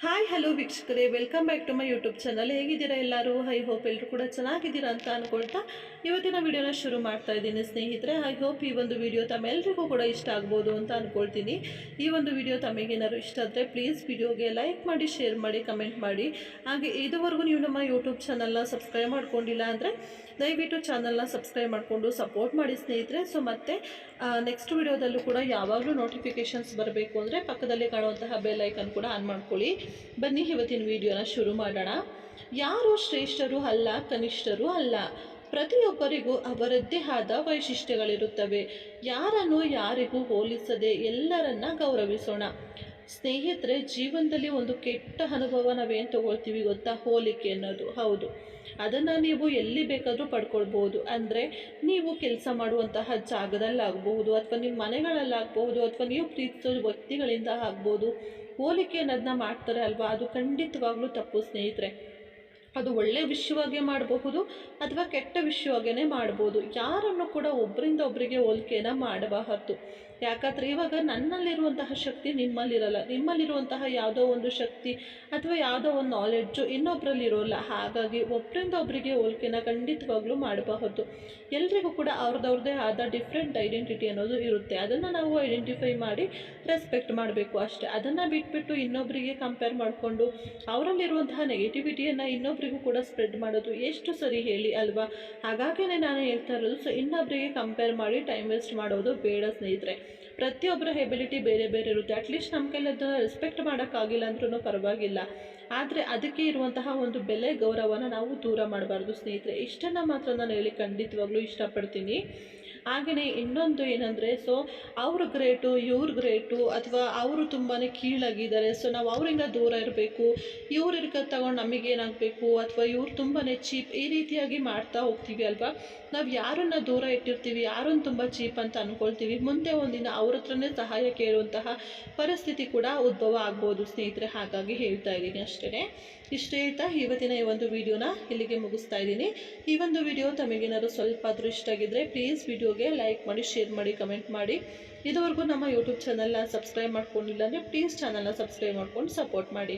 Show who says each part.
Speaker 1: Hi hello ವೀಕ್ಷಕರೇ, welcome back to my YouTube channel. ಹೇಗಿದ್ದೀರಾ ಎಲ್ಲರೂ? ಐ ಹೋಪ್ ಎಲ್ಲರೂ ಕೂಡ ಚೆನ್ನಾಗಿದ್ದೀರಾ ಅಂತ ಅಂದ್ಕೊಳ್ತಾ ಇವತ್ತಿನ ವಿಡಿಯೋನ ಶುರು ಮಾಡ್ತಾ ಇದ್ದೀನಿ ಸ್ನೇಹಿತರೆ. ಐ ಹೋಪ್ ಈ ಒಂದು ವಿಡಿಯೋ ತಮ್ಮೆಲ್ಲರಿಗೂ ಕೂಡ ಇಷ್ಟ ಆಗ್ಬೋದು ಅಂತ ಅಂದ್ಕೊಳ್ತೀನಿ. ಈ ಒಂದು ವಿಡಿಯೋ ತಮಗೇನಾದ್ರು ಇಷ್ಟ ಆದರೆ ಪ್ಲೀಸ್ ವಿಡಿಯೋಗೆ ಲೈಕ್ ಮಾಡಿ, ಶೇರ್ ಮಾಡಿ, ಕಮೆಂಟ್ ಮಾಡಿ. ಹಾಗೆ ಇದುವರೆಗೂ ನೀವು ನಮ್ಮ ಯೂಟ್ಯೂಬ್ ಚಾನಲ್ನ ಸಬ್ಸ್ಕ್ರೈಬ್ ಮಾಡ್ಕೊಂಡಿಲ್ಲ ಅಂದರೆ ದಯವಿಟ್ಟು ಚಾನಲ್ನ ಸಬ್ಸ್ಕ್ರೈಬ್ ಮಾಡಿಕೊಂಡು ಸಪೋರ್ಟ್ ಮಾಡಿ ಸ್ನೇಹಿತರೆ. ಸೊ ಮತ್ತೆ ನೆಕ್ಸ್ಟ್ ವಿಡಿಯೋದಲ್ಲೂ ಕೂಡ ಯಾವಾಗಲೂ ನೋಟಿಫಿಕೇಷನ್ಸ್ ಬರಬೇಕು ಅಂದರೆ ಪಕ್ಕದಲ್ಲಿ ಕಾಣುವಂತಹ ಬೆಲ್ ಐಕನ್ ಕೂಡ ಆನ್ ಮಾಡ್ಕೊಳ್ಳಿ. ಬನ್ನಿ ಇವತ್ತಿನ ವಿಡಿಯೋನ ಶುರು ಮಾಡೋಣ. ಯಾರು ಶ್ರೇಷ್ಠರು ಅಲ್ಲ, ಕನಿಷ್ಠರು ಅಲ್ಲ. ಪ್ರತಿಯೊಬ್ಬರಿಗೂ ಅವರದ್ದೇ ಆದ ವೈಶಿಷ್ಟ್ಯಗಳಿರುತ್ತವೆ. ಯಾರನ್ನು ಯಾರಿಗೂ ಹೋಲಿಸದೆ ಎಲ್ಲರನ್ನ ಗೌರವಿಸೋಣ. ಸ್ನೇಹಿತರೆ, ಜೀವನದಲ್ಲಿ ಒಂದು ಕೆಟ್ಟ ಅನುಭವ ನಾವೇನು ತಗೊಳ್ತೀವಿ ಗೊತ್ತಾ? ಹೋಲಿಕೆ ಅನ್ನೋದು. ಹೌದು, ಅದನ್ನು ನೀವು ಎಲ್ಲಿ ಬೇಕಾದರೂ ಪಡ್ಕೊಳ್ಬೋದು. ಅಂದರೆ ನೀವು ಕೆಲಸ ಮಾಡುವಂತಹ ಜಾಗದಲ್ಲಾಗಬಹುದು, ಅಥವಾ ನಿಮ್ಮ ಮನೆಗಳಲ್ಲಾಗಬಹುದು, ಅಥವಾ ನೀವು ಪ್ರೀತಿಸೋ ವ್ಯಕ್ತಿಗಳಿಂದ ಆಗ್ಬೋದು. ಹೋಲಿಕೆ ಅನ್ನೋದನ್ನ ಮಾಡ್ತಾರೆ ಅಲ್ವಾ, ಅದು ಖಂಡಿತವಾಗ್ಲೂ ತಪ್ಪು ಸ್ನೇಹಿತರೆ. ಅದು ಒಳ್ಳೆಯ ವಿಷಯವಾಗೇ ಮಾಡಬಹುದು ಅಥವಾ ಕೆಟ್ಟ ವಿಷಯವಾಗೇ ಮಾಡ್ಬೋದು. ಯಾರನ್ನು ಕೂಡ ಒಬ್ಬರಿಂದ ಒಬ್ಬರಿಗೆ ಹೋಲಿಕೆಯನ್ನು ಮಾಡಬಾರದು. ಯಾಕಂದರೆ ಇವಾಗ ನನ್ನಲ್ಲಿರುವಂತಹ ಶಕ್ತಿ ನಿಮ್ಮಲ್ಲಿರಲ್ಲ, ನಿಮ್ಮಲ್ಲಿರುವಂತಹ ಯಾವುದೋ ಒಂದು ಶಕ್ತಿ ಅಥವಾ ಯಾವುದೋ ಒಂದು ನಾಲೆಡ್ಜು ಇನ್ನೊಬ್ಬರಲ್ಲಿರೋಲ್ಲ. ಹಾಗಾಗಿ ಒಬ್ಬರಿಂದ ಒಬ್ಬರಿಗೆ ಹೋಲಿಕೆನ ಖಂಡಿತವಾಗ್ಲೂ ಮಾಡಬಾರದು. ಎಲ್ರಿಗೂ ಕೂಡ ಅವ್ರದ್ದೇ ಆದ ಡಿಫ್ರೆಂಟ್ ಐಡೆಂಟಿಟಿ ಅನ್ನೋದು ಇರುತ್ತೆ. ಅದನ್ನು ನಾವು ಐಡೆಂಟಿಫೈ ಮಾಡಿ ರೆಸ್ಪೆಕ್ಟ್ ಮಾಡಬೇಕು ಅಷ್ಟೇ. ಅದನ್ನು ಬಿಟ್ಬಿಟ್ಟು ಇನ್ನೊಬ್ಬರಿಗೆ ಕಂಪೇರ್ ಮಾಡಿಕೊಂಡು ಅವರಲ್ಲಿರುವಂತಹ ನೆಗೆಟಿವಿಟಿಯನ್ನು ಇನ್ನೊಬ್ಬರಿಗೂ ಕೂಡ ಸ್ಪ್ರೆಡ್ ಮಾಡೋದು ಎಷ್ಟು ಸರಿ ಹೇಳಿ ಅಲ್ವಾ? ಹಾಗಾಗಿನೇ ನಾನು ಹೇಳ್ತಾ ಇರೋದು, ಸೊ ಇನ್ನೊಬ್ಬರಿಗೆ ಕಂಪೇರ್ ಮಾಡಿ ಟೈಮ್ ವೇಸ್ಟ್ ಮಾಡೋದು ಬೇಡ ಸ್ನೇಹಿತರೆ. ಪ್ರತಿಯೊಬ್ಬರ ಎಬಿಲಿಟಿ ಬೇರೆ ಬೇರೆ ಇರುತ್ತೆ. ಅಟ್ಲೀಸ್ಟ್ ನಮ್ಮ ಕೈಲಿ ಅದನ್ನು ರೆಸ್ಪೆಕ್ಟ್ ಮಾಡೋಕ್ಕಾಗಿಲ್ಲ ಅಂದ್ರೂ ಪರವಾಗಿಲ್ಲ, ಆದರೆ ಅದಕ್ಕೆ ಇರುವಂತಹ ಒಂದು ಬೆಲೆ ಗೌರವನ ನಾವು ದೂರ ಮಾಡಬಾರ್ದು ಸ್ನೇಹಿತರೆ. ಇಷ್ಟನ್ನು ಮಾತ್ರ ನಾನು ಹೇಳಿ ಖಂಡಿತವಾಗ್ಲೂ ಇಷ್ಟಪಡ್ತೀನಿ. ಹಾಗೆಯೇ ಇನ್ನೊಂದು ಏನಂದರೆ, ಸೊ ಅವರು ಗ್ರೇಟು, ಇವ್ರು ಗ್ರೇಟು, ಅಥವಾ ಅವರು ತುಂಬಾ ಕೀಳಾಗಿದ್ದಾರೆ, ಸೊ ನಾವು ಅವರಿಂದ ದೂರ ಇರಬೇಕು, ಇವ್ರು ಇರ್ಕೋದು ತಗೊಂಡು ನಮಗೇನಾಗಬೇಕು, ಅಥವಾ ಇವ್ರು ತುಂಬಾ ಚೀಪ್, ಈ ರೀತಿಯಾಗಿ ಮಾಡ್ತಾ ಹೋಗ್ತೀವಿ ಅಲ್ವಾ? ನಾವು ಯಾರನ್ನು ದೂರ ಇಟ್ಟಿರ್ತೀವಿ, ಯಾರನ್ನು ತುಂಬ ಚೀಪ್ ಅಂತ ಅಂದ್ಕೊಳ್ತೀವಿ, ಮುಂದೆ ಒಂದಿನ ಅವ್ರ ಹತ್ರನೇ ಸಹಾಯ ಕೇಳುವಂತಹ ಪರಿಸ್ಥಿತಿ ಕೂಡ ಉದ್ಭವ ಆಗ್ಬೋದು ಸ್ನೇಹಿತರೆ. ಹಾಗಾಗಿ ಹೇಳ್ತಾ ಇದ್ದೀನಿ ಅಷ್ಟೇ. ಇಷ್ಟು ಹೇಳ್ತಾ ಇವತ್ತಿನ ಈ ಒಂದು ವಿಡಿಯೋನ ಇಲ್ಲಿಗೆ ಮುಗಿಸ್ತಾ ಇದ್ದೀನಿ. ಈ ಒಂದು ವಿಡಿಯೋ ತಮಗೇನಾದ್ರು ಸ್ವಲ್ಪ ಆದರೂ ಇಷ್ಟ ಆಗಿದ್ದರೆ ಪ್ಲೀಸ್ ವಿಡಿಯೋಗೆ ಲೈಕ್ ಮಾಡಿ, ಶೇರ್ ಮಾಡಿ, ಕಮೆಂಟ್ ಮಾಡಿ. ಇದುವರೆಗೂ ನಮ್ಮ ಯೂಟ್ಯೂಬ್ ಚಾನಲ್ನ ಸಬ್ಸ್ಕ್ರೈಬ್ ಮಾಡ್ಕೊಂಡಿಲ್ಲ ಅಂದರೆ ಪ್ಲೀಸ್ ಚಾನಲ್ನ ಸಬ್ಸ್ಕ್ರೈಬ್ ಮಾಡ್ಕೊಂಡು ಸಪೋರ್ಟ್ ಮಾಡಿ.